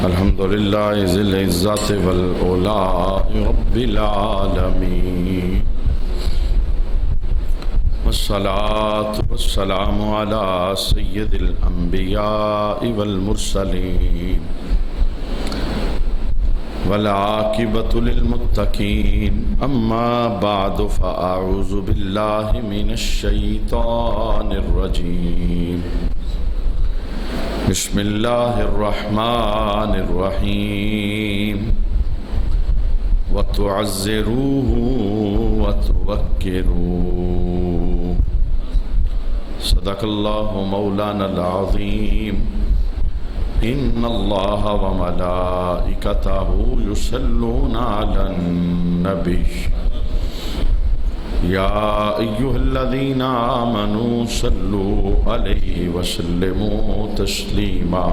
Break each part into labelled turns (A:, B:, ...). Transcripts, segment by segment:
A: الحمد لله ذي العزة والعلا رب العالمين، والصلاة والسلام على سيد الأنبياء والمرسلين، والعاقبة للمتقين. أما بعد فأعوذ بالله من الشيطان الرجيم. بسم الله الرحمن الرحيم. وتعزروه وتوكروه. صدق الله مولانا العظيم. إن الله وملائكته يصلون على النبي يا أيها الذين آمنوا صلوا عليه وسلموا تسليما.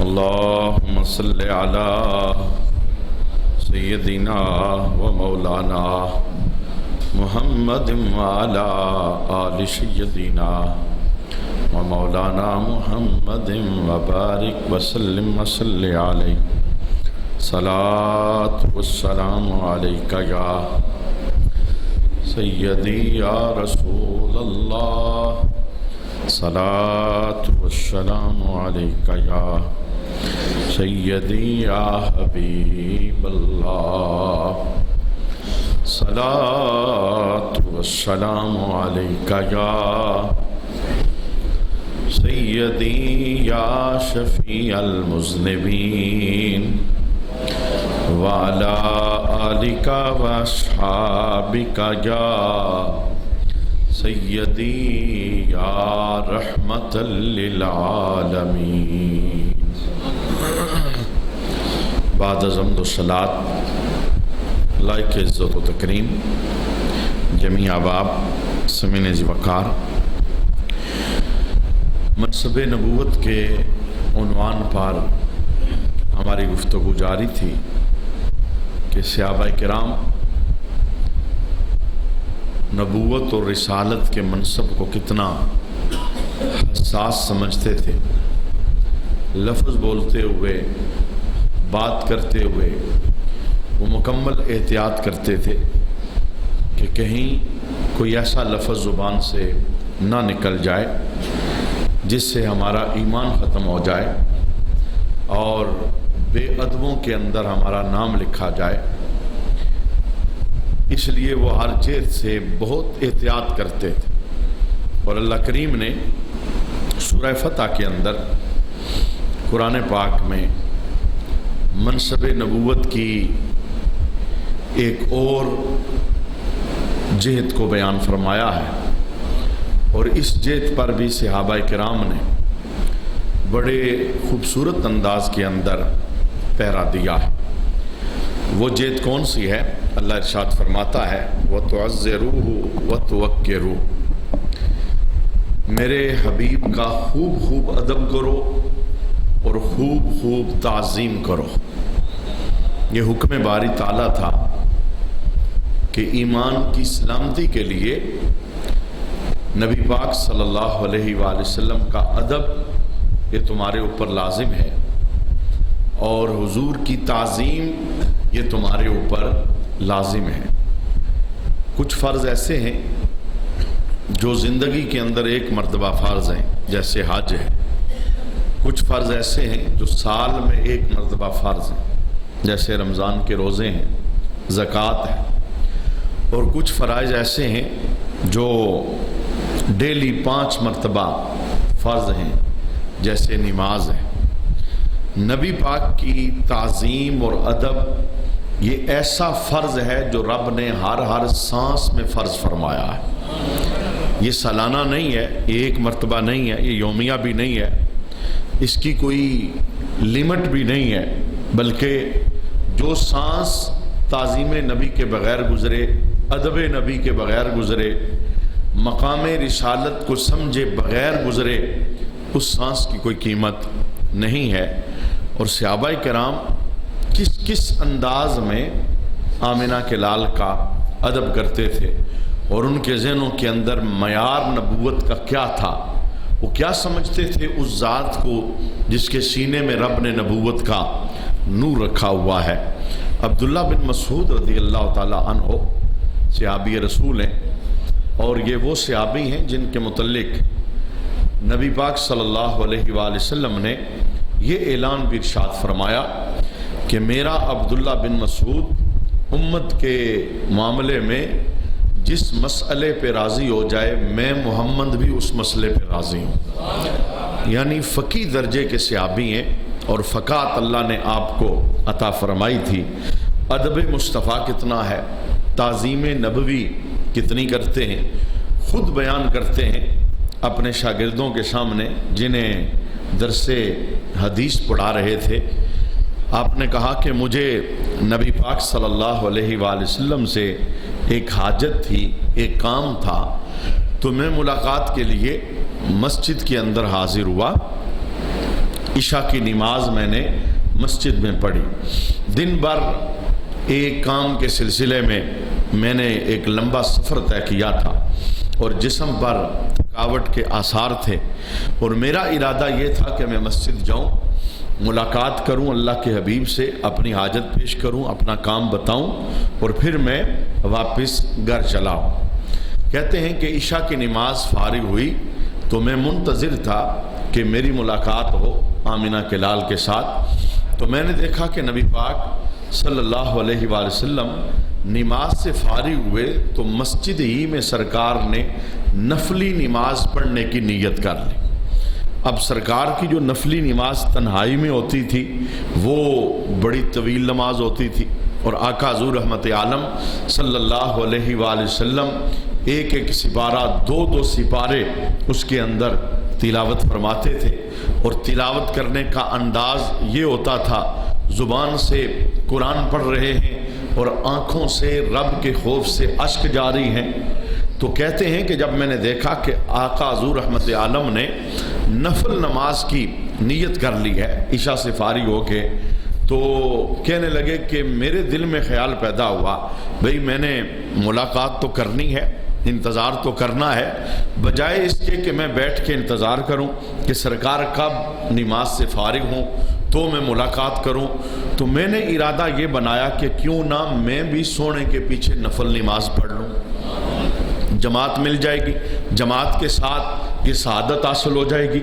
A: اللهم صل على سيدنا ومولانا محمد وعلى آل سيدنا ومولانا محمد وبارك وسلم وصل عليه. صلاة والسلام عليك يا سيدي يا رسول الله. صلاة والسلام عليك يا سيدي يا حبيب الله. صلاة والسلام عليك يا سيدي يا شفيع المذنبين، وعلى آلك وأصحابك يا سيدي يا رحمة للعالمين. بعد حمد و صلاة لائق عزت و تکریم جمیع احباب سمعین ذی وقار، منصب نبوت کے عنوان پر ہماری گفتگو جاری تھی کہ صحابہ کرام نبوت اور رسالت کے منصب کو کتنا حساس سمجھتے تھے. لفظ بولتے ہوئے، بات کرتے ہوئے وہ مکمل احتیاط کرتے تھے کہ کہیں کوئی ایسا لفظ زبان سے نہ نکل جائے جس سے ہمارا ایمان ختم ہو جائے اور بے ادبوں کے اندر ہمارا نام لکھا جائے. اس لیے وہ ہر چیز سے بہت احتیاط کرتے تھے. اور اللہ کریم نے سورہ فتح کے اندر قرآن پاک میں منصب نبوت کی ایک اور جہت کو بیان فرمایا ہے، اور اس جہت پر بھی صحابہ کرام نے بڑے خوبصورت انداز کے اندر پہرا دیا ہے. وہ جہت کون سی ہے؟ اللہ ارشاد فرماتا ہے وَتُعَزِّرُوهُ وَتُوَكِّرُوهُ. میرے حبیب کا خوب خوب ادب کرو اور خوب خوب تعظیم کرو. یہ حکم باری تعالیٰ تھا کہ ایمان کی سلامتی کے لیے نبی پاک صلی اللہ علیہ وآلہ وسلم کا ادب یہ تمہارے اوپر لازم ہے، اور حضور کی تعظیم یہ تمہارے اوپر لازم ہے. کچھ فرض ایسے ہیں جو زندگی کے اندر ایک مرتبہ فرض ہیں، جیسے حج ہے. کچھ فرض ایسے ہیں جو سال میں ایک مرتبہ فرض ہیں، جیسے رمضان کے روزے ہیں، زکوٰۃ ہے. اور کچھ فرائض ایسے ہیں جو ڈیلی 5 مرتبہ فرض ہیں، جیسے نماز ہے. نبی پاک کی تعظیم اور ادب یہ ایسا فرض ہے جو رب نے ہر سانس میں فرض فرمایا ہے. یہ سالانہ نہیں ہے، یہ ایک مرتبہ نہیں ہے، یہ یومیہ بھی نہیں ہے، اس کی کوئی لمٹ بھی نہیں ہے، بلکہ جو سانس تعظیم نبی کے بغیر گزرے، ادب نبی کے بغیر گزرے، مقام رسالت کو سمجھے بغیر گزرے، اس سانس کی کوئی قیمت نہیں ہے. اور صحابہ کرام کس انداز میں آمنہ کے لال کا ادب کرتے تھے اور ان کے ذہنوں کے اندر معیار نبوت کا کیا تھا وہ کیا سمجھتے تھے اس ذات کو جس کے سینے میں رب نے نبوت کا نور رکھا ہوا ہے۔ عبداللہ بن مسعود رضی اللہ تعالی عنہ صحابی رسول ہیں، اور یہ وہ صحابی ہیں جن کے متعلق نبی پاک صلی اللہ علیہ وآلہ وسلم نے یہ اعلان بھی ارشاد فرمایا کہ میرا عبداللہ بن مسعود امت کے معاملے میں جس مسئلے پہ راضی ہو جائے میں محمد بھی اس مسئلے پہ راضی ہوں۔ یعنی فقی درجے کے صحابی ہیں، اور فقاہت اللہ نے آپ کو عطا فرمائی تھی۔ ادب مصطفیٰ کتنا ہے، تعظیم نبوی کتنی کرتے ہیں، خود بیان کرتے ہیں اپنے شاگردوں کے سامنے جنہیں درس حدیث پڑھا رہے تھے۔ آپ نے کہا کہ مجھے نبی پاک صلی اللہ علیہ وآلہ وسلم سے ایک حاجت تھی، ایک کام تھا، تو میں ملاقات کے لیے مسجد کے اندر حاضر ہوا۔ عشاء کی نماز میں نے مسجد میں پڑھی۔ دن بھر ایک کام کے سلسلے میں نے ایک لمبا سفر طے کیا تھا اور جسم پر تھکاوٹ کے آثار تھے، اور میرا ارادہ یہ تھا کہ میں مسجد جاؤں، ملاقات کروں اللہ کے حبیب سے، اپنی حاجت پیش کروں، اپنا کام بتاؤں، اور پھر میں واپس گھر چلا ہوں۔ کہتے ہیں کہ عشاء کی نماز فارغ ہوئی تو میں منتظر تھا کہ میری ملاقات ہو آمنہ کے لال کے ساتھ۔ تو میں نے دیکھا کہ نبی پاک صلی اللہ علیہ وآلہ وسلم نماز سے فارغ ہوئے تو مسجد ہی میں سرکار نے نفلی نماز پڑھنے کی نیت کر لی۔ اب سرکار کی جو نفلی نماز تنہائی میں ہوتی تھی وہ بڑی طویل نماز ہوتی تھی، اور آقا حضور رحمت عالم صلی اللہ علیہ وآلہ وسلم ایک ایک سپارہ، دو دو سپارے اس کے اندر تلاوت فرماتے تھے، اور تلاوت کرنے کا انداز یہ ہوتا تھا زبان سے قرآن پڑھ رہے ہیں اور آنکھوں سے رب کے خوف سے اشک جاری ہیں۔ تو کہتے ہیں کہ جب میں نے دیکھا کہ آقا حضور رحمت عالم نے نفل نماز کی نیت کر لی ہے عشاء سے فارغ ہو کے، تو کہنے لگے کہ میرے دل میں خیال پیدا ہوا، بھئی میں نے ملاقات تو کرنی ہے، انتظار تو کرنا ہے، بجائے اس کے کہ میں بیٹھ کے انتظار کروں کہ سرکار کب نماز سے فارغ ہوں تو میں ملاقات کروں، تو میں نے ارادہ یہ بنایا کہ کیوں نہ میں بھی سونے کے پیچھے نفل نماز پڑھ لوں، جماعت مل جائے گی، جماعت کے ساتھ یہ سعادت حاصل ہو جائے گی۔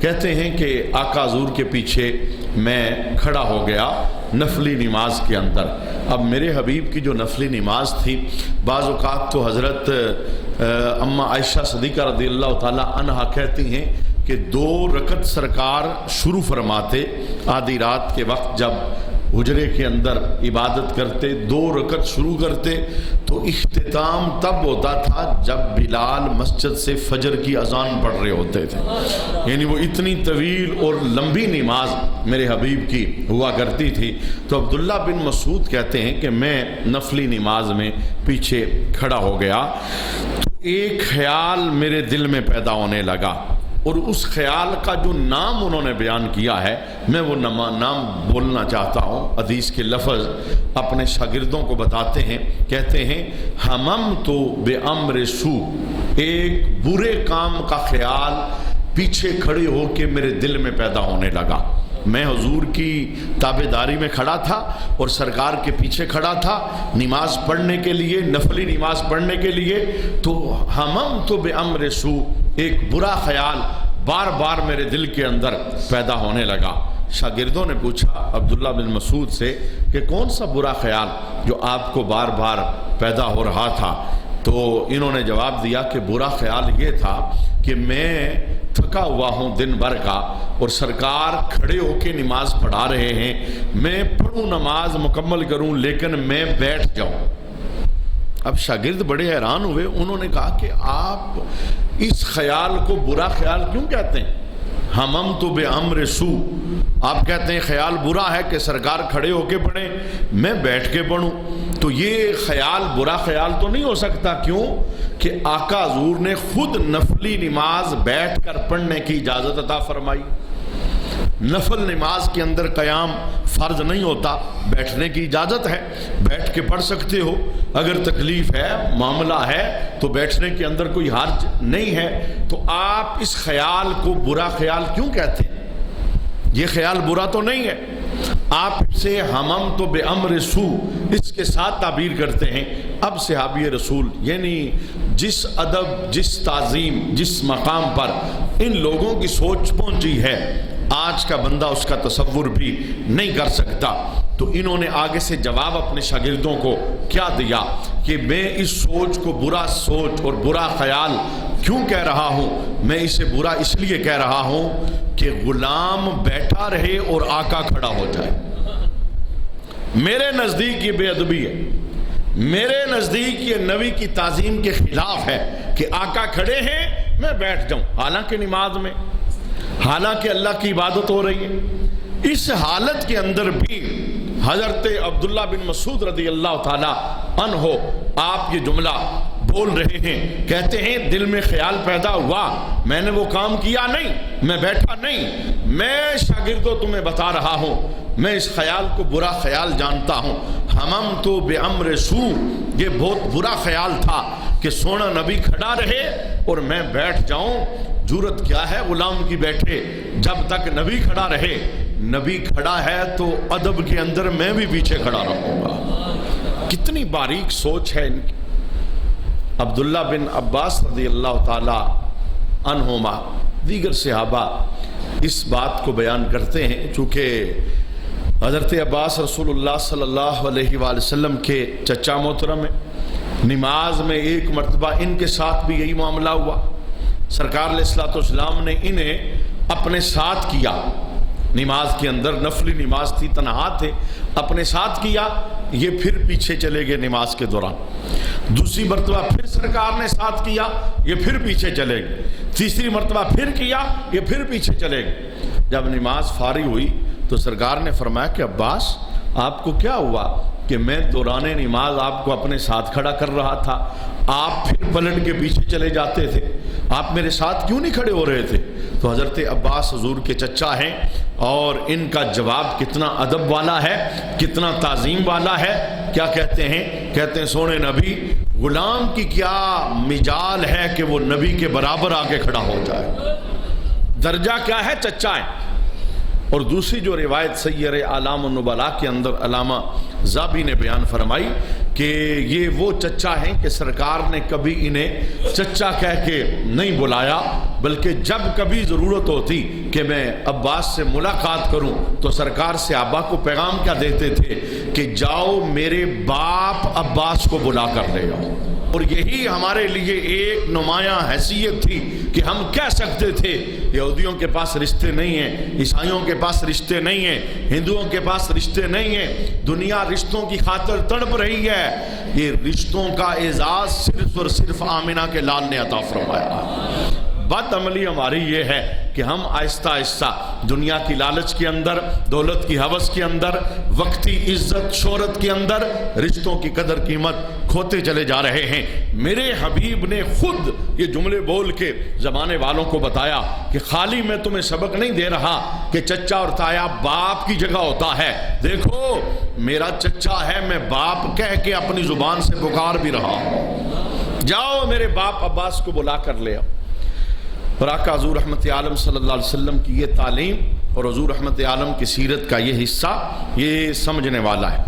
A: کہتے ہیں کہ آقا حضور کے پیچھے میں کھڑا ہو گیا نفلی نماز کے اندر۔ اب میرے حبیب کی جو نفلی نماز تھی، بعض اوقات تو حضرت اماں عائشہ صدیقہ رضی اللہ تعالی عنہا کہتی ہیں کہ 2 رکعت سرکار شروع فرماتے، آدھی رات کے وقت جب حجرے کے اندر عبادت کرتے، 2 رکعت شروع کرتے، تو اختتام تب ہوتا تھا جب بلال مسجد سے فجر کی اذان پڑھ رہے ہوتے تھے۔ یعنی وہ اتنی طویل اور لمبی نماز میرے حبیب کی ہوا کرتی تھی۔ تو عبداللہ بن مسعود کہتے ہیں کہ میں نفلی نماز میں پیچھے کھڑا ہو گیا، تو ایک خیال میرے دل میں پیدا ہونے لگا، اور اس خیال کا جو نام انہوں نے بیان کیا ہے میں وہ نام بولنا چاہتا ہوں۔ حدیث کے لفظ اپنے شاگردوں کو بتاتے ہیں، کہتے ہیں ہممت بامر سوء، ایک برے کام کا خیال پیچھے کھڑے ہو کے میرے دل میں پیدا ہونے لگا۔ میں حضور کی تابعداری میں کھڑا تھا اور سرکار کے پیچھے کھڑا تھا نماز پڑھنے کے لیے، نفلی نماز پڑھنے کے لیے، تو ہممت بامر سوء، ایک برا خیال بار بار میرے دل کے اندر پیدا ہونے لگا۔ شاگردوں نے پوچھا عبداللہ بن مسعود سے کہ کون سا برا خیال جو آپ کو بار بار پیدا ہو رہا تھا؟ تو انہوں نے جواب دیا کہ برا خیال یہ تھا کہ میں تھکا ہوا ہوں دن بھر کا، اور سرکار کھڑے ہو کے نماز پڑھا رہے ہیں، میں پڑھوں نماز مکمل کروں لیکن میں بیٹھ جاؤں۔ اب شاگرد بڑے حیران ہوئے، انہوں نے کہا کہ آپ اس خیال کو برا خیال کیوں کہتے ہیں؟ ہممت بامر سوء، آپ کہتے ہیں خیال برا ہے کہ سرکار کھڑے ہو کے پڑھیں، میں بیٹھ کے پڑھوں، تو یہ خیال برا خیال تو نہیں ہو سکتا۔ کیوں کہ آقا حضور نے خود نفلی نماز بیٹھ کر پڑھنے کی اجازت عطا فرمائی۔ نفل نماز کے اندر قیام فرض نہیں ہوتا، بیٹھنے کی اجازت ہے، بیٹھ کے پڑھ سکتے ہو، اگر تکلیف ہے معاملہ ہے تو بیٹھنے کے اندر کوئی حرج نہیں ہے۔ تو آپ اس خیال کو برا خیال کیوں کہتے ہیں؟ یہ خیال برا تو نہیں ہے، آپ سے ہمم تو بے امر سو اس کے ساتھ تعبیر کرتے ہیں۔ اب صحابی رسول یعنی جس ادب، جس تعظیم، جس مقام پر ان لوگوں کی سوچ پہنچی ہے، آج کا بندہ اس کا تصور بھی نہیں کر سکتا۔ تو انہوں نے آگے سے جواب اپنے شاگردوں کو کیا دیا کہ میں اس سوچ کو برا سوچ اور برا خیال کیوں کہہ رہا ہوں؟ میں اسے برا اس لیے کہہ رہا ہوں کہ غلام بیٹھا رہے اور آقا کھڑا ہو جائے۔ میرے نزدیک یہ بے ادبی ہے، میرے نزدیک یہ نبی کی تعظیم کے خلاف ہے کہ آقا کھڑے ہیں میں بیٹھ جاؤں، حالانکہ نماز میں، حالانکہ اللہ کی عبادت ہو رہی ہے۔ اس حالت کے اندر بھی حضرت عبداللہ بن مسعود رضی اللہ تعالی عنہ آپ یہ جملہ بول رہے ہیں، کہتے ہیں دل میں خیال پیدا ہوا، میں نے وہ کام کیا نہیں، میں بیٹھا نہیں، میں شاگردوں تمہیں بتا رہا ہوں، میں اس خیال کو برا خیال جانتا ہوں۔ ہمم تو بے امر سو، یہ بہت برا خیال تھا کہ سونا نبی کھڑا رہے اور میں بیٹھ جاؤں۔ جرت کیا ہے غلام کی بیٹھے جب تک نبی کھڑا رہے؟ نبی کھڑا ہے تو ادب کے اندر میں بھی پیچھے کھڑا رہوں گا۔ کتنی باریک سوچ ہے ان کی۔ عبداللہ بن عباس رضی اللہ تعالی عنہما دیگر صحابہ اس بات کو بیان کرتے ہیں، چونکہ حضرت عباس رسول اللہ صلی اللہ علیہ وآلہ وسلم کے چچا محترم ہیں۔ نماز میں ایک مرتبہ ان کے ساتھ بھی یہی معاملہ ہوا، سرکار علیہ الصلوۃ والسلام نے انہیں اپنے ساتھ کیا، نماز کے اندر نفلی نماز تھی، تنہا تھے، اپنے ساتھ کیا، یہ پھر پیچھے چلے گئے نماز کے دوران۔ دوسری مرتبہ پھر سرکار نے ساتھ کیا، یہ پھر پیچھے چلے گئے۔ تیسری مرتبہ پھر کیا، یہ پھر پیچھے چلے گئے۔ جب نماز فارغ ہوئی تو سرکار نے فرمایا کہ عباس آپ کو کیا ہوا کہ میں دوران نماز آپ کو اپنے ساتھ کھڑا کر رہا تھا، آپ پھر پلٹ کے پیچھے چلے جاتے تھے، آپ میرے ساتھ کیوں نہیں کھڑے ہو رہے تھے؟ تو حضرت عباس حضور کے چچا ہیں، اور ان کا جواب کتنا ادب والا ہے، کتنا تعظیم والا ہے۔ کیا کہتے ہیں؟ کہتے ہیں سونے نبی، غلام کی کیا مجال ہے کہ وہ نبی کے برابر آ کے کھڑا ہو جائے؟ درجہ کیا ہے؟ چچا ہے۔ اور دوسری جو روایت سیر اعلام النبلاء کے اندر علامہ ذابی نے بیان فرمائی کہ یہ وہ چچا ہیں کہ سرکار نے کبھی انہیں چچا کہہ کے نہیں بلایا، بلکہ جب کبھی ضرورت ہوتی کہ میں عباس سے ملاقات کروں تو سرکار سے آبا کو پیغام کیا دیتے تھے کہ جاؤ میرے باپ عباس کو بلا کر لے آؤ۔ اور یہی ہمارے لیے ایک نمایاں حیثیت تھی کہ ہم کہہ سکتے تھے یہودیوں کے پاس رشتے نہیں ہیں، عیسائیوں کے پاس رشتے نہیں ہیں، ہندوؤں کے پاس رشتے نہیں ہیں، دنیا رشتوں کی خاطر تڑپ رہی ہے، یہ رشتوں کا اعزاز صرف اور صرف آمنہ کے لال نے عطا فرمایا۔ بد عملی ہماری یہ ہے کہ ہم آہستہ آہستہ دنیا کی لالچ کے اندر، دولت کی ہوس کے اندر، وقتی عزت شہرت کے اندر رشتوں کی قدر قیمت کھوتے چلے جا رہے ہیں۔ میرے حبیب نے خود یہ جملے بول کے زمانے والوں کو بتایا کہ خالی میں تمہیں سبق نہیں دے رہا کہ چچا اور تایا باپ کی جگہ ہوتا ہے، دیکھو میرا چچا ہے، میں باپ کہہ کے اپنی زبان سے پکار بھی رہا ہوں، جاؤ میرے باپ عباس کو بلا کر لے آؤ۔ اور آقا حضور رحمت عالم صلی اللہ علیہ وسلم کی یہ تعلیم اور حضور رحمت عالم کی سیرت کا یہ حصہ یہ سمجھنے والا ہے،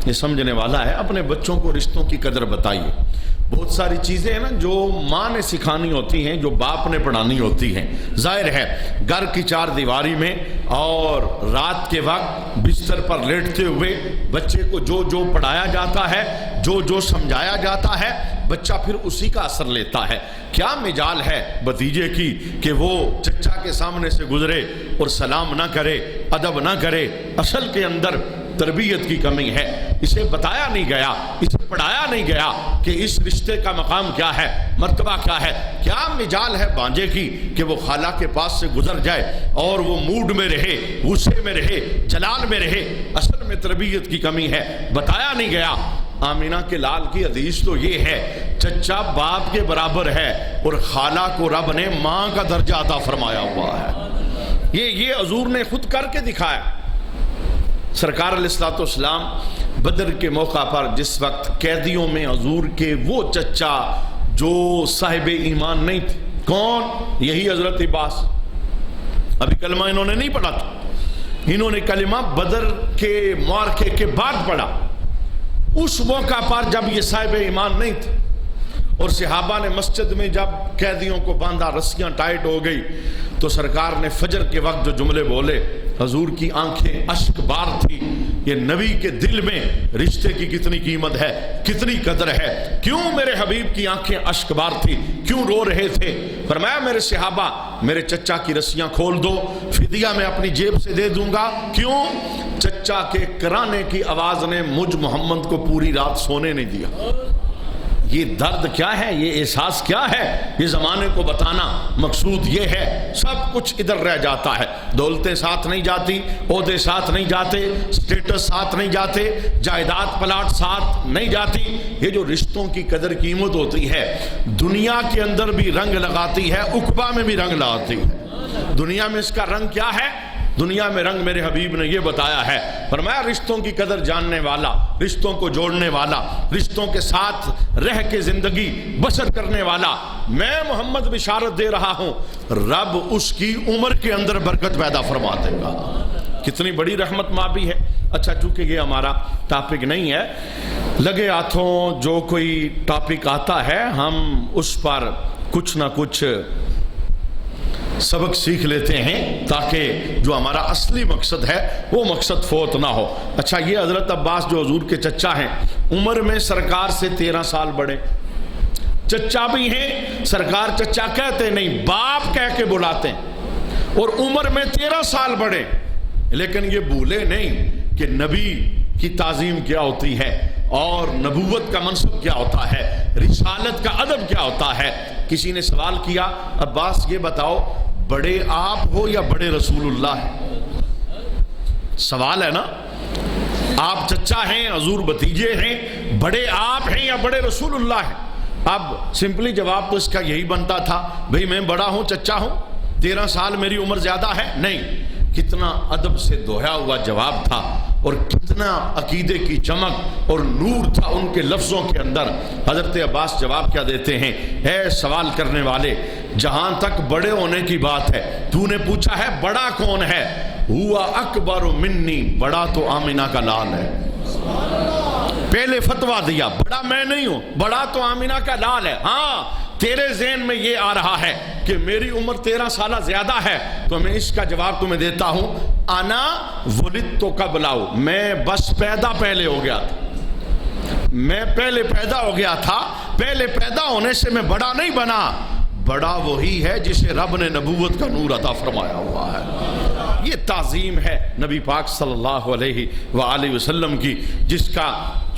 A: یہ سمجھنے والا ہے۔ اپنے بچوں کو رشتوں کی قدر بتائیے۔ بہت ساری چیزیں ہیں نا جو ماں نے سکھانی ہوتی ہیں، جو باپ نے پڑھانی ہوتی ہیں۔ ظاہر ہے گھر کی چار دیواری میں اور رات کے وقت بستر پر لیٹتے ہوئے بچے کو جو جو پڑھایا جاتا ہے، جو جو سمجھایا جاتا ہے، بچہ پھر اسی کا اثر لیتا ہے۔ کیا مجال ہے بھتیجے کی کہ وہ چچا کے سامنے سے گزرے اور سلام نہ کرے، ادب نہ کرے؟ اصل کے اندر تربیت کی کمی ہے، اسے بتایا نہیں گیا، اسے پڑھایا نہیں گیا کہ اس رشتے کا مقام کیا ہے، مرتبہ کیا ہے۔ کیا مجال ہے بانجے کی کہ وہ خالہ کے پاس سے گزر جائے اور وہ موڈ میں رہے، غصے میں رہے، جلال میں رہے؟ اصل میں تربیت کی کمی ہے، بتایا نہیں گیا۔ آمینہ کے لال کی حدیث تو یہ ہے چچا باپ کے برابر ہے اور خالہ کو رب نے ماں کا درجہ عطا فرمایا ہوا ہے۔ یہ حضور نے خود کر کے دکھایا۔ سرکار علیہ الصلوۃ والسلام بدر کے موقع پر جس وقت قیدیوں میں حضور کے وہ چچا جو صاحب ایمان نہیں تھے، کون؟ یہی حضرت عباس، ابھی کلمہ انہوں نے نہیں پڑھا تھا، انہوں نے کلمہ بدر کے معرکے کے بعد پڑھا۔ اس موقع پر جب یہ صاحب ایمان نہیں تھے اور صحابہ نے مسجد میں جب قیدیوں کو باندھا، رسیاں ٹائٹ ہو گئی، تو سرکار نے فجر کے وقت جو جملے بولے، حضور کی آنکھیں اشک بار تھی۔ یہ نبی کے دل میں رشتے کی کتنی قیمت ہے، کتنی قدر ہے، کیوں میرے حبیب کی آنکھیں اشک بار تھی، کیوں رو رہے تھے؟ فرمایا میرے صحابہ میرے چچا کی رسیاں کھول دو، فدیہ میں اپنی جیب سے دے دوں گا۔ کیوں؟ چچا کے کرانے کی آواز نے مجھ محمد کو پوری رات سونے نہیں دیا۔ یہ درد کیا ہے، یہ احساس کیا ہے، یہ زمانے کو بتانا مقصود یہ ہے۔ سب کچھ ادھر رہ جاتا ہے، دولتیں ساتھ نہیں جاتی، عہدے ساتھ نہیں جاتے، سٹیٹس ساتھ نہیں جاتے، جائیداد پلاٹ ساتھ نہیں جاتی۔ یہ جو رشتوں کی قدر قیمت ہوتی ہے، دنیا کے اندر بھی رنگ لگاتی ہے، عقبہ میں بھی رنگ لگاتی ہے۔ دنیا میں اس کا رنگ کیا ہے؟ دنیا میں رنگ میرے حبیب نے یہ بتایا ہے، فرمایا رشتوں کی قدر جاننے والا، رشتوں کو جوڑنے والا، رشتوں کے ساتھ رہ کے زندگی بسر کرنے والا، میں محمد بشارت دے رہا ہوں رب اس کی عمر کے اندر برکت پیدا فرما دے گا۔ کتنی بڑی رحمت مابی ہے۔ اچھا، چونکہ یہ ہمارا ٹاپک نہیں ہے، لگے ہاتھوں جو کوئی ٹاپک آتا ہے ہم اس پر کچھ نہ کچھ سبق سیکھ لیتے ہیں تاکہ جو ہمارا اصلی مقصد ہے وہ مقصد فوت نہ ہو۔ اچھا، یہ حضرت عباس جو حضور کے چچا ہیں، عمر میں سرکار سے 13 سال بڑے، چچا بھی ہیں، سرکار چچا کہتے نہیں، باپ کہہ کے بلاتے ہیں، اور عمر میں 13 سال بڑے، لیکن یہ بھولے نہیں کہ نبی کی تعظیم کیا ہوتی ہے اور نبوت کا منصب کیا ہوتا ہے، رسالت کا ادب کیا ہوتا ہے۔ کسی نے سوال کیا، عباس یہ بتاؤ بڑے آپ ہو یا بڑے رسول اللہ ہے؟ سوال ہے نا، آپ چچا ہیں، حضور بھتیجے ہیں، بڑے آپ ہیں یا بڑے رسول اللہ ہیں؟ اب سمپلی جواب تو اس کا یہی بنتا تھا، بھئی میں بڑا ہوں، چچا ہوں، 13 سال میری عمر زیادہ ہے؟ نہیں۔ کتنا ادب سے دوہیا ہوا جواب تھا اور کتنا عقیدے کی چمک اور نور تھا ان کے لفظوں کے اندر۔ حضرت عباس جواب کیا دیتے ہیں، اے سوال کرنے والے، جہاں تک بڑے ہونے کی بات ہے تو نے پوچھا ہے بڑا کون ہے؟ ہوا اکبر منی، بڑا تو آمینہ کا لال ہے۔ پہلے فتویٰ دیا، بڑا میں نہیں ہوں، بڑا تو آمینہ کا لال ہے۔ ہاں، تیرے ذہن میں یہ آ رہا ہے کہ میری عمر 13 سالہ زیادہ ہے، تو میں اس کا جواب تمہیں دیتا ہوں، انا ولدت قبلہ، میں بس پیدا پہلے ہو گیا تھا، میں پہلے پیدا ہو گیا تھا، پہلے پیدا ہونے سے میں بڑا نہیں بنا۔ بڑا وہی ہے جسے رب نے نبوت کا نور عطا فرمایا ہوا ہے۔ یہ تعظیم ہے نبی پاک صلی اللہ علیہ وآلہ وسلم کی، جس کا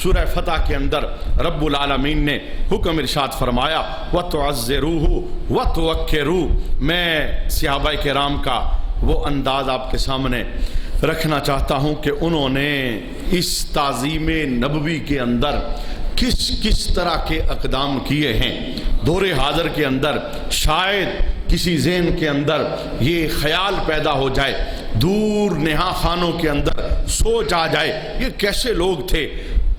A: سورہ فتح کے اندر رب العالمین نے حکم ارشاد فرمایا، وَتُعَزِّرُوهُ وَتُوَقِّرُوهُ۔ میں صحابہ کرام کا وہ انداز آپ کے سامنے رکھنا چاہتا ہوں کہ انہوں نے اس تعظیم نبوی کے اندر کس طرح کے اقدام کیے ہیں۔ دور حاضر کے اندر شاید کسی ذہن کے اندر یہ خیال پیدا ہو جائے، دور نہا خانوں کے اندر سوچ آ جائے، یہ کیسے لوگ تھے،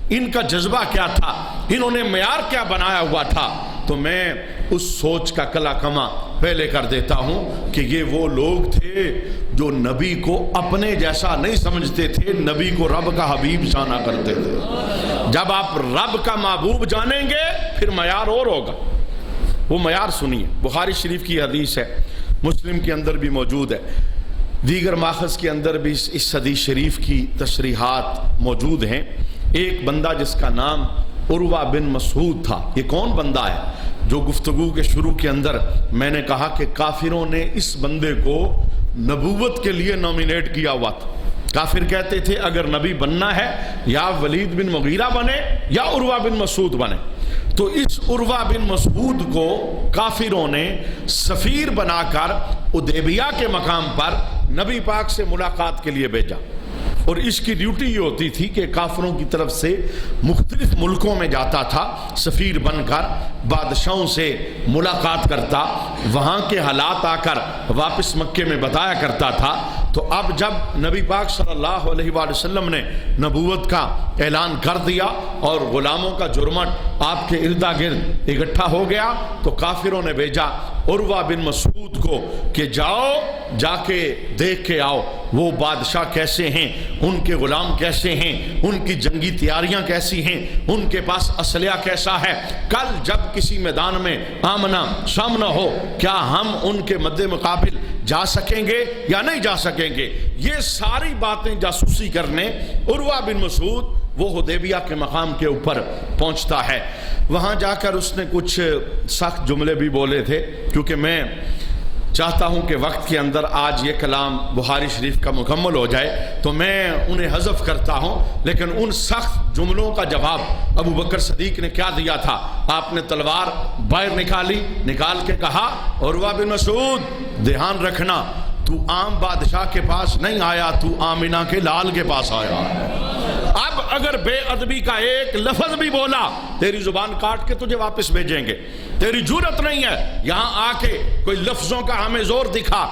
A: ان کا جذبہ کیا تھا، انہوں نے معیار کیا بنایا ہوا تھا، تو میں اس سوچ کا کلا کما پہلے کر دیتا ہوں کہ یہ وہ لوگ تھے جو نبی کو اپنے جیسا نہیں سمجھتے تھے، نبی کو رب کا حبیب جانا کرتے تھے۔ جب آپ رب کا محبوب جانیں گے پھر معیار اور ہوگا۔ وہ معیار سنیے، بخاری شریف کی حدیث ہے، مسلم کے اندر بھی موجود ہے، دیگر ماخذ کے اندر بھی اس حدیث شریف کی تصریحات موجود ہیں۔ ایک بندہ جس کا نام عروہ بن مسعود تھا، یہ کون بندہ ہے؟ جو گفتگو کے شروع کے اندر میں نے کہا کہ کافروں نے اس بندے کو نبوت کے لیے نومینیٹ کیا ہوا تھا۔ کافر کہتے تھے اگر نبی بننا ہے یا ولید بن مغیرہ بنے یا عروہ بن مسعود بنے، تو اس عروہ بن مسعود کو کافروں نے سفیر بنا کر حدیبیہ کے مقام پر نبی پاک سے ملاقات کے لیے بھیجا۔ اور اس کی ڈیوٹی یہ ہوتی تھی کہ کافروں کی طرف سے مختلف ملکوں میں جاتا تھا سفیر بن کر، بادشاہوں سے ملاقات کرتا، وہاں کے حالات آ کر واپس مکے میں بتایا کرتا تھا۔ تو اب جب نبی پاک صلی اللہ علیہ وآلہ وسلم نے نبوت کا اعلان کر دیا اور غلاموں کا جرمٹ آپ کے اردا گرد اکٹھا ہو گیا، تو کافروں نے بھیجا عروہ بن مسعود کو کہ جاؤ، جا کے دیکھ کے آؤ وہ بادشاہ کیسے ہیں، ان کے غلام کیسے ہیں، ان کی جنگی تیاریاں کیسی ہیں، ان کے پاس اسلحہ کیسا ہے، کل جب کسی میدان میں آمنا سامنا ہو کیا ہم ان کے مد مقابل جا سکیں گے یا نہیں جا سکیں گے۔ یہ ساری باتیں جاسوسی کرنے عروہ بن مسعود وہ حدیبیہ کے مقام کے اوپر پہنچتا ہے۔ وہاں جا کر اس نے کچھ سخت جملے بھی بولے تھے، کیونکہ میں چاہتا ہوں کہ وقت کے اندر آج یہ کلام بخاری شریف کا مکمل ہو جائے تو میں انہیں حذف کرتا ہوں، لیکن ان سخت جملوں کا جواب ابو بکر صدیق نے کیا دیا تھا؟ آپ نے تلوار باہر نکال کے کہا عروہ بن مسعود دھیان رکھنا، تو عام بادشاہ کے پاس نہیں آیا، تو آمنہ کے لال کے پاس آیا۔ اب اگر بے ادبی کا ایک لفظ بھی بولا تیری زبان کاٹ کے تجھے واپس بھیجیں گے، تیری جرت نہیں ہے یہاں آ کے کوئی لفظوں کا ہمیں زور دکھا۔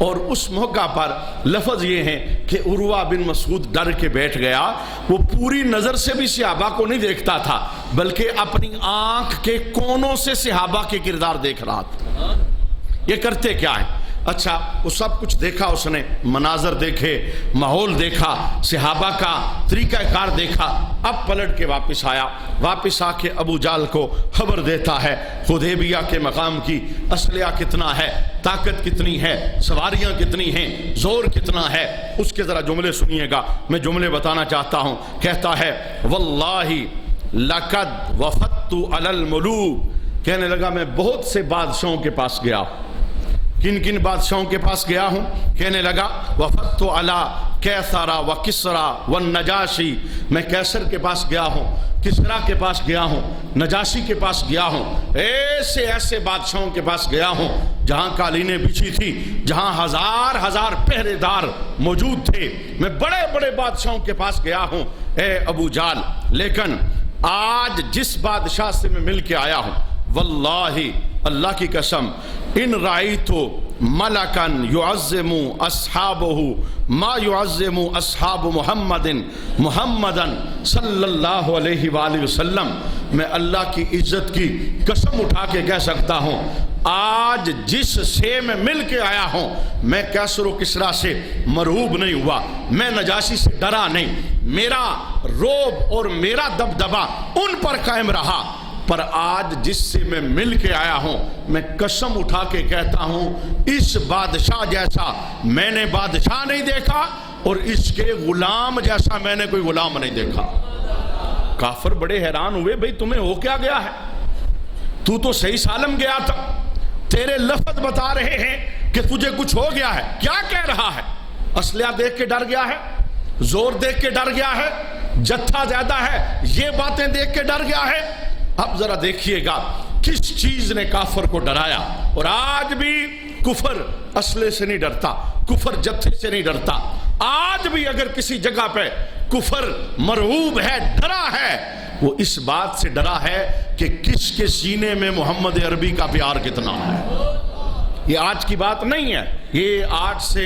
A: اور اس موقع پر لفظ یہ ہیں کہ عروہ بن مسعود ڈر کے بیٹھ گیا، وہ پوری نظر سے بھی صحابہ کو نہیں دیکھتا تھا بلکہ اپنی آنکھ کے کونوں سے صحابہ کے کردار دیکھ رہا تھا، یہ کرتے کیا ہیں۔ اچھا وہ سب کچھ دیکھا، اس نے مناظر دیکھے، ماحول دیکھا، صحابہ کا طریقہ کار دیکھا، اب پلٹ کے واپس آیا، واپس آ کے ابو جہل کو خبر دیتا ہے حدیبیہ کے مقام کی اسلحہ کتنا ہے، طاقت کتنی ہے، سواریاں کتنی ہیں، زور کتنا ہے۔ اس کے ذرا جملے سنیے گا، میں جملے بتانا چاہتا ہوں۔ کہتا ہے واللہ لقد وفدت علی الملوک، کہنے لگا میں بہت سے بادشاہوں کے پاس گیا۔ کن کن بادشاہوں کے پاس گیا ہوں؟ کہنے لگا وفدت علی کیسر و کسرا والنجاشی، میں کیسر کے پاس گیا ہوں، کسرا کے پاس گیا ہوں، نجاشی کے پاس گیا ہوں، ایسے ایسے بادشاہوں کے پاس گیا ہوں جہاں قالینیں بچھی تھی، جہاں ہزار ہزار پہرے دار موجود تھے، میں بڑے بڑے بادشاہوں کے پاس گیا ہوں اے ابو جہل، لیکن آج جس بادشاہ سے میں مل کے آیا ہوں واللہ اللہ کی قسم ان رأیت ملکا یعظم اصحابہ ما یعظم اصحاب محمدا صلی اللہ علیہ وآلہ وسلم، میں اللہ کی عزت کی قسم اٹھا کے کہہ سکتا ہوں آج جس سے میں مل کے آیا ہوں میں کیسر و کسریٰ سے مرعوب نہیں ہوا، میں نجاشی سے ڈرا نہیں، میرا روب اور میرا دبدبہ ان پر قائم رہا، پر آج جس سے میں مل کے آیا ہوں میں قسم اٹھا کے کہتا ہوں اس بادشاہ جیسا میں نے بادشاہ نہیں دیکھا اور اس کے غلام جیسا میں نے کوئی غلام نہیں دیکھا۔ کافر بڑے حیران ہوئے، بھئی تمہیں ہو کیا گیا ہے؟ تو صحیح سالم گیا تھا، تیرے لفظ بتا رہے ہیں کہ تجھے کچھ ہو گیا ہے، کیا کہہ رہا ہے؟ اسلحہ دیکھ کے ڈر گیا ہے، زور دیکھ کے ڈر گیا ہے، جتھا زیادہ ہے یہ باتیں دیکھ کے ڈر گیا ہے۔ اب ذرا دیکھیے گا کس چیز نے کافر کو ڈرایا، اور آج بھی کفر اسلحے سے نہیں ڈرتا، کفر جتھے سے نہیں ڈرتا۔ آج بھی اگر کسی جگہ پہ کفر مرعوب ہے، ڈرا ہے، وہ اس بات سے ڈرا ہے کہ کس کے سینے میں محمد عربی کا پیار کتنا ہے۔ یہ آج کی بات نہیں ہے، یہ آج سے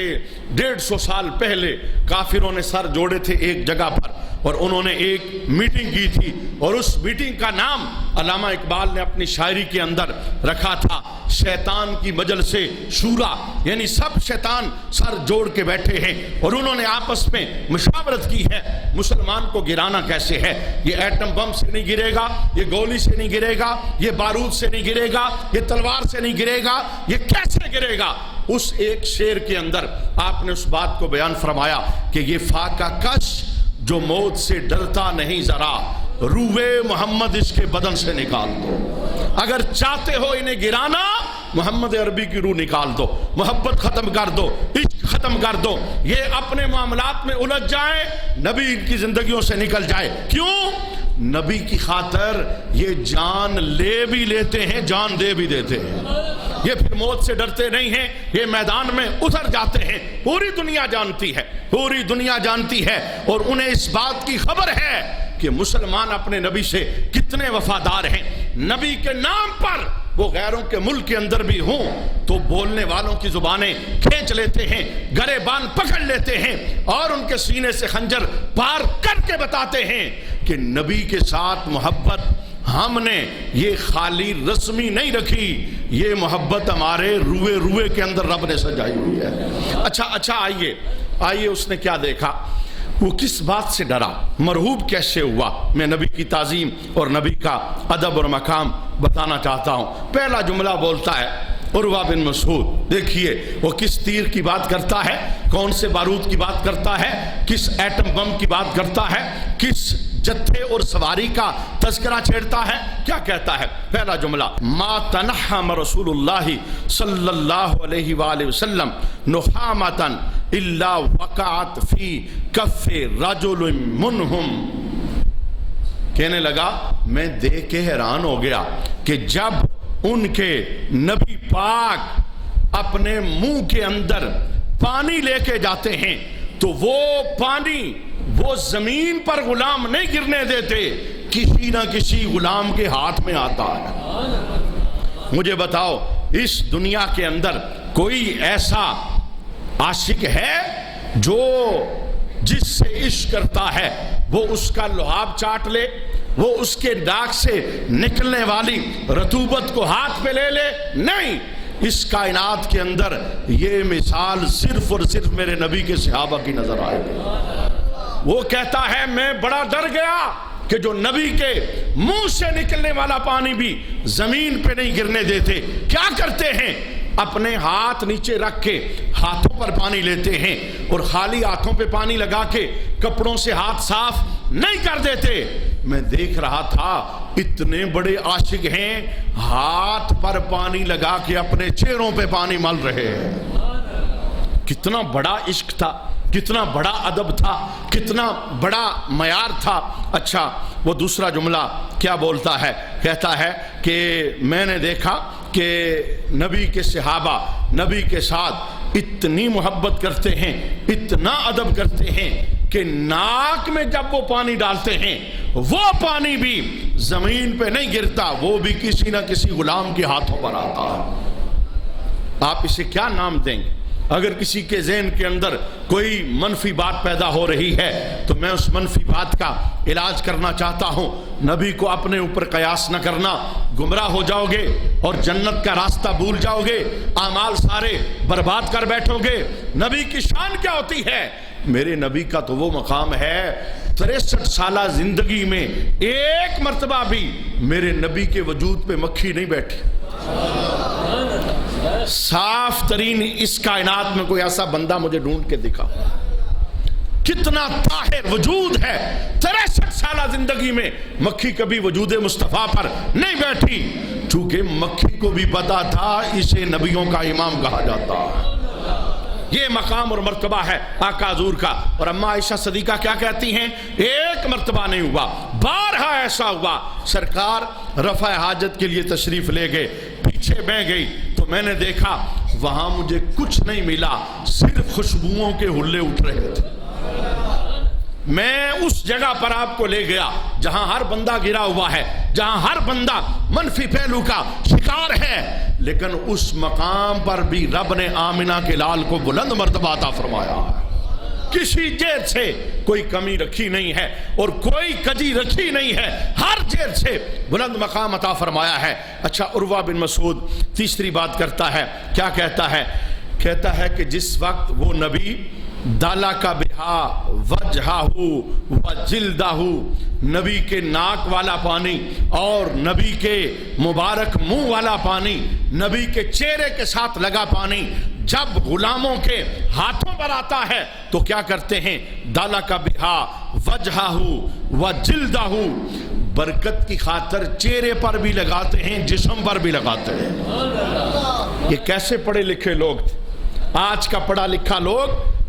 A: 150 سال پہلے کافروں نے سر جوڑے تھے ایک جگہ پر اور انہوں نے ایک میٹنگ کی تھی، اور اس میٹنگ کا نام علامہ اقبال نے اپنی شاعری کے اندر رکھا تھا شیطان کی مجلس شورا، یعنی سب شیطان سر جوڑ کے بیٹھے ہیں اور انہوں نے آپس میں مشاورت کی ہے مسلمان کو گرانا کیسے ہے۔ یہ ایٹم بم سے نہیں گرے گا، یہ گولی سے نہیں گرے گا، یہ بارود سے نہیں گرے گا، یہ تلوار سے نہیں گرے گا، یہ کیسے گرے گا؟ اس ایک شعر کے اندر آپ نے اس بات کو بیان فرمایا کہ یہ فاقہ کش جو موت سے ڈرتا نہیں ذرا، روح محمد اس کے بدن سے نکال دو۔ اگر چاہتے ہو انہیں گرانا محمد عربی کی روح نکال دو، محبت ختم کر دو، عشق ختم کر دو، یہ اپنے معاملات میں الجھ جائیں، نبی ان کی زندگیوں سے نکل جائے۔ کیوں؟ نبی کی خاطر یہ جان لے بھی لیتے ہیں، جان دے بھی دیتے ہیں۔ یہ پھر موت سے ڈرتے نہیں ہیں، یہ میدان میں اتر جاتے ہیں۔ پوری دنیا جانتی ہے، پوری دنیا جانتی ہے، اور انہیں اس بات کی خبر ہے کہ مسلمان اپنے نبی سے کتنے وفادار ہیں۔ نبی کے نام پر وہ غیروں کے ملک کے اندر بھی ہوں تو بولنے والوں کی زبانیں کھینچ لیتے ہیں، گریبان پکڑ لیتے ہیں، اور ان کے سینے سے خنجر پار کر کے بتاتے ہیں کہ نبی کے ساتھ محبت ہم نے یہ خالی رسمی نہیں رکھی، یہ محبت ہمارے روئے روئے کے اندر رب نے سجائی ہوئی ہے۔ اچھا آئیے اس نے کیا دیکھا، وہ کس بات سے ڈرا، مرعوب کیسے ہوا، میں نبی کی تعظیم اور نبی کا ادب اور مقام بتانا چاہتا ہوں۔ پہلا جملہ بولتا ہے عروہ بن مسعود، دیکھیے وہ کس تیر کی بات کرتا ہے، کون سے بارود کی بات کرتا ہے، کس ایٹم بم کی بات کرتا ہے، کس جتھے اور سواری کا تذکرہ چھیڑتا ہے، کیا کہتا ہے۔ پہلا جملہ، ما تنحم رسول اللہ صلی اللہ علیہ وآلہ وسلم نحامتا الا وقعت فی کف رجل منہم۔ کہنے لگا میں دیکھ کے حیران ہو گیا کہ جب ان کے نبی پاک اپنے منہ کے اندر پانی لے کے جاتے ہیں تو وہ پانی وہ زمین پر غلام نہیں گرنے دیتے، کسی نہ کسی غلام کے ہاتھ میں آتا ہے۔ مجھے بتاؤ اس دنیا کے اندر کوئی ایسا عاشق ہے جو جس سے عشق کرتا ہے وہ اس کا لعاب چاٹ لے، وہ اس کے ناک سے نکلنے والی رطوبت کو ہاتھ پہ لے لے؟ نہیں، اس کائنات کے اندر یہ مثال صرف اور صرف میرے نبی کے صحابہ کی نظر آئے گی۔ وہ کہتا ہے میں بڑا ڈر گیا کہ جو نبی کے منہ سے نکلنے والا پانی بھی زمین پہ نہیں گرنے دیتے، کیا کرتے ہیں، اپنے ہاتھ نیچے رکھ کے ہاتھوں پر پانی لیتے ہیں، اور خالی ہاتھوں پہ پانی لگا کے کپڑوں سے ہاتھ صاف نہیں کر دیتے۔ میں دیکھ رہا تھا اتنے بڑے عاشق ہیں، ہاتھ پر پانی لگا کے اپنے چہروں پہ پانی مل رہے ہیں۔ کتنا بڑا عشق تھا، کتنا بڑا ادب تھا، کتنا بڑا معیار تھا۔ اچھا وہ دوسرا جملہ کیا بولتا ہے، کہتا ہے کہ میں نے دیکھا کہ نبی کے صحابہ نبی کے ساتھ اتنی محبت کرتے ہیں، اتنا ادب کرتے ہیں کہ ناک میں جب وہ پانی ڈالتے ہیں وہ پانی بھی زمین پہ نہیں گرتا، وہ بھی کسی نہ کسی غلام کے ہاتھوں پر آتا ہے۔ آپ اسے کیا نام دیں گے؟ اگر کسی کے ذہن کے اندر کوئی منفی بات پیدا ہو رہی ہے تو میں اس منفی بات کا علاج کرنا چاہتا ہوں، نبی کو اپنے اوپر قیاس نہ کرنا، گمراہ ہو جاؤ گے اور جنت کا راستہ بھول جاؤ گے، اعمال سارے برباد کر بیٹھو گے۔ نبی کی شان کیا ہوتی ہے؟ میرے نبی کا تو وہ مقام ہے 63 سالہ زندگی میں ایک مرتبہ بھی میرے نبی کے وجود پہ مکھی نہیں بیٹھی۔ صاف ترین اس کائنات میں کوئی ایسا بندہ مجھے ڈھونڈ کے دکھا، کتنا طاہر وجود ہے، 63 سالہ زندگی میں مکھی کبھی وجود مصطفیٰ پر نہیں بیٹھی، چونکہ مکھی کو بھی پتا تھا اسے نبیوں کا امام کہا جاتا ہے۔ یہ مقام اور مرتبہ ہے آقا حضور کا۔ اور اماں عائشہ صدیقہ کیا کہتی ہیں، ایک مرتبہ نہیں ہوا، بارہا ایسا ہوا، سرکار رفع حاجت کے لیے تشریف لے گئے، پیچھے میں گئی تو میں نے دیکھا وہاں مجھے کچھ نہیں ملا، صرف خوشبوؤں کے حلے اٹھ رہے تھے۔ میں اس جگہ پر آپ کو لے گیا جہاں ہر بندہ گرا ہوا ہے، جہاں ہر بندہ منفی پہلو کا شکار ہے، لیکن اس مقام پر بھی رب نے آمنہ کے لال کو بلند مرتبہ عطا فرمایا ہے۔ کسی جیت سے کوئی کمی رکھی نہیں ہے اور کوئی کجی رکھی نہیں ہے، ہر جیت سے بلند مقام عطا فرمایا ہے۔ اچھا عروہ بن مسعود تیسری بات کرتا ہے، کیا کہتا ہے؟ کہتا ہے کہ جس وقت وہ نبی دالا کا بہا وجہہ وجلدہ، نبی کے ناک والا پانی اور نبی کے مبارک منہ والا پانی، نبی کے چہرے کے ساتھ لگا پانی جب غلاموں کے ہاتھوں پر آتا ہے تو کیا کرتے ہیں؟ دالا کا بہا وجہہ وجلدہ، برکت کی خاطر چہرے پر بھی لگاتے ہیں، جسم پر بھی لگاتے ہیں۔ یہ کیسے پڑھے لکھے لوگ تھے؟ آج کا پڑھا لکھا لوگ